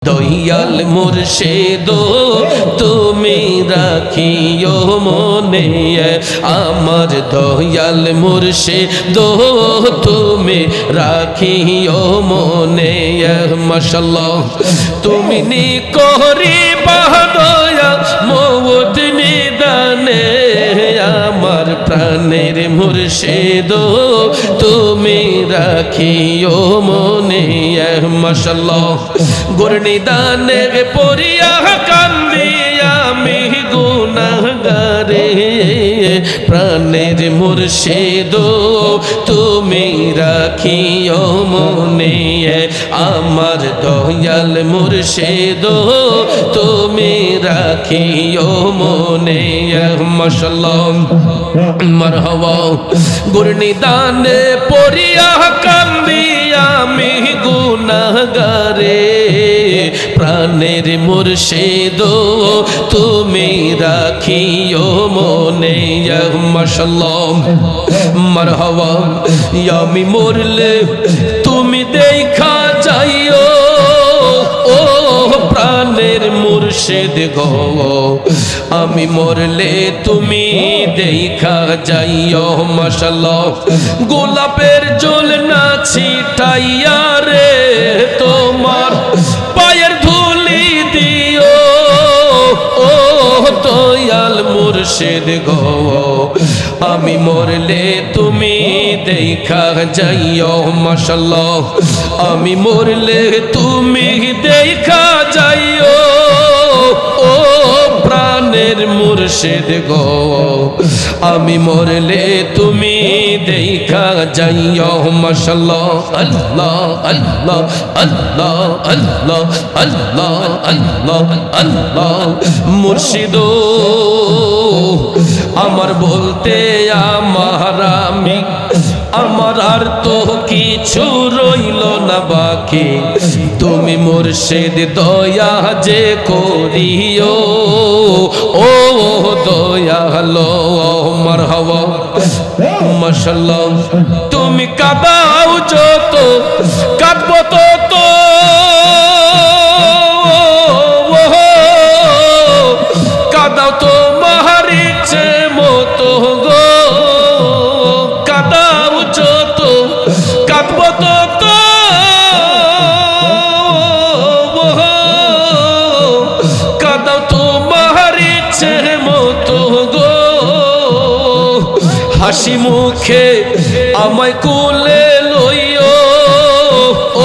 দয়াল মুর্শিদ তুমি রাখিও মনে আমার দয়াল মুর্শিদ তুমি রাখিও মনে মাশাআল্লাহ তুমি নি করিবা দয়া মওত নিদানে আমার প্রাণের মুর্শিদ তুমি রাখিও মনে মাশাআল্লাহ গুরনিদানে পড়িয়া কান্দি আমি গুনাহগারে প্রাণের মুর্শিদ তুমি রাখিও মনে আমার দয়াল মুর্শিদ তুমি রাখিও মনে মাশাআল্লাহ মারহাবা গুরনিদানে পড়িয়া কান্দি আমি গুনাহগারে প্রাণের মুর্শিদ তুমি রাখিও মনে মাশাআল্লাহ মারহাবা আমি মরলে তুমি দেখা যাইও ও প্রাণের মুর্শিদ গো আমি মরলে তুমি দেখা যাইও মাশাআল্লাহ গোলাপের জল না ছিটাইয়া রে তোমার পায়ের ধুলি দিও ও দয়াল মুর্শিদ গো আমি মরলে তুমি দেখা যাইও মাশাআল্লাহ আমি মরলে তুমি দেখা যাইও ও প্রাণের মুর্শিদ গো আমি মরলে তুমি দেখা যাইও মাশাআল্লাহ আল্লাহ আল্লাহ আল্লাহ আল্লাহ আল্লাহ আল্লাহ আল্লাহ মুর্শিদ আমার বলতে আমার আর তো কিছু রইল না বাকি তুমি মুর্শিদ দয়া যে করিও ও দয়ালো মারহাবা মাশাআল্লাহ তুমি কাঁদাও যত কাঁদবো তত কাঁদাও তো মারিছে মতো গো কাঁদাও যত কাঁদবো তত কাঁদাও তো মারিছে মতো গো হাসি মুখে আমায় কোলে লইও ও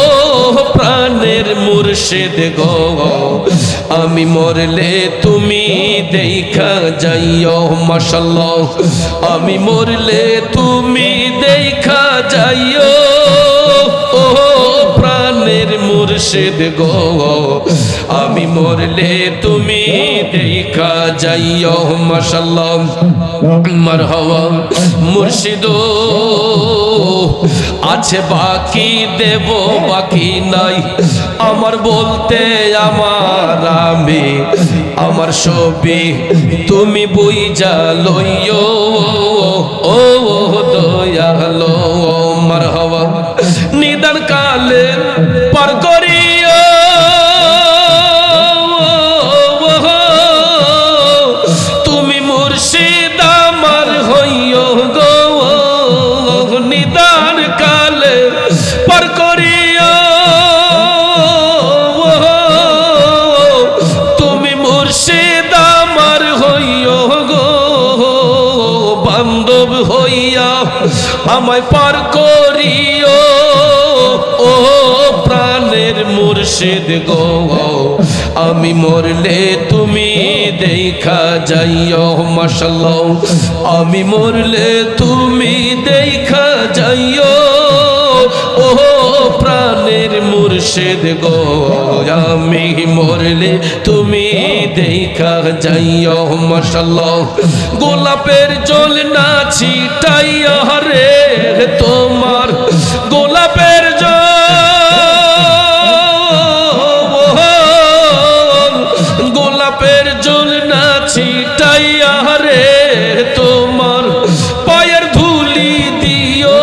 প্রাণের মুর্শিদ গো আমি মরলে তুমি দেখা যাইও মাশাআল্লাহ আমি মরলে তুমি দেখা যাইও ও প্রাণের মুর্শিদ গো আমি মরলে তুমি দেখা যাইও মাশাআল্লাহ মারহাবা মুর্শিদ আছে বাকি দেব বাকি নাই আমার বলতে আমি আমার সবই তুমি বুইঝা লইও ও দয়ালো মারহাবা নিদান কালে পার করিও তুমি মুর্শিদ আমার হইও গো নিদান কালে পার করিও তুমি মুর্শিদ আমার হইও গো বান্ধব হইয়া আমায় পার করিও ও প্রাণের মুর্শিদ গো আমি মরলে তুমি দেখা যাইও মাশাআল্লাহ আমি মরলে তুমি দেখা যাইও ও প্রাণের মুর্শিদ গো আমি মরলে তুমি দেখা যাইও মাশাআল্লাহ গোলাপের জল না ছিটাইয়া রে তোমার গোলাপের জল গোলাপের জল না ছিটাইয়া রে তোমার পায়ের ধুলি দিও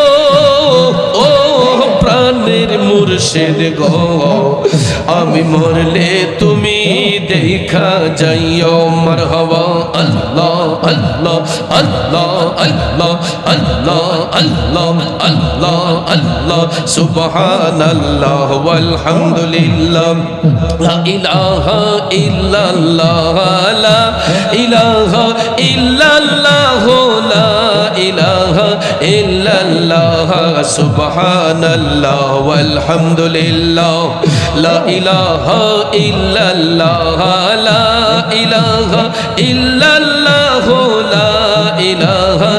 ও প্রাণের মুর্শিদ গো আমি মরলে বলে তুমি দেখা যাইও মারহাবা আল্লাহ আল্লাহ আল্লাহ আল্লাহ আল্লাহ আল্লাহ আল্লাহ আল্লাহ সুবহানাল্লাহ ওয়ালহামদুলিল্লাহ লা ইলাহা ইল্লাল্লাহ লা ইলাহা ইল্লাল্লাহ লা ইলাহা ইল্লাল্লাহ সুবহানাল্লাহ ওয়ালহামদুলিল্লাহ লা ইলাহা ইল্লাল্লাহ লা ইলাহা ইল্লাল্লাহ লা ইলাহা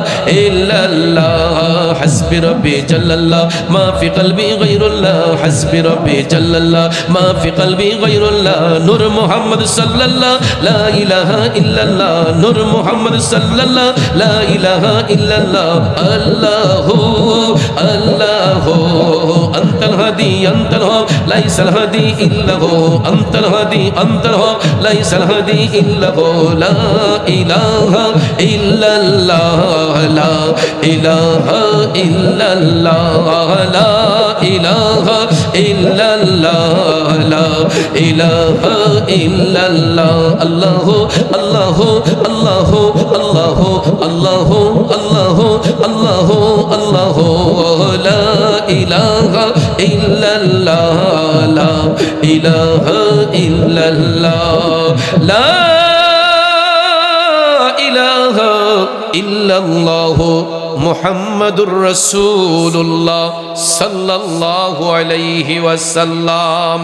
ইল্লাল্লাহ হাসবি রব্বি জাল্লাল্লাহ মা ফি কলবি গায়রুল্লাহ হাসবি রব্বি জাল্লাল্লাহ মা ফি কলবি গায়রুল্লাহ নূর মুহাম্মদ সাল্লাল্লাহ লা ইলাহা ইল্লাল্লাহ নূর মুহাম্মদ সাল্লাল্লাহ লা ইলাহা ইল্লাল্লাহ আল্লাহু আল্লাহু আনতাল হাদি আনতাল হক লাইসাল হাদি ইল্লাহু আনতাল হাদি আনতাল হক লাইসাল হাদি ইল্লাহু লা ইলাহা ইল্লাল্লাহ লা ইলাহা ইল্লাল্লাহ লা ইলাহা ইল্লাল্লাহ লা ইলাহা ইল্লাল্লাহ আল্লাহু আল্লাহু আল্লাহু আল্লাহু আল্লাহু আল্লাহু আল্লাহু আল্লাহু লা ইলাহা ইল্লাল্লাহ লা ইলাহা ইল্লাল্লাহ লা ইলাহা ইল্লাল্লাহ মুহাম্মাদুর রাসূলুল্লাহ সাল্লাল্লাহু আলাইহি ওয়াসাল্লাম।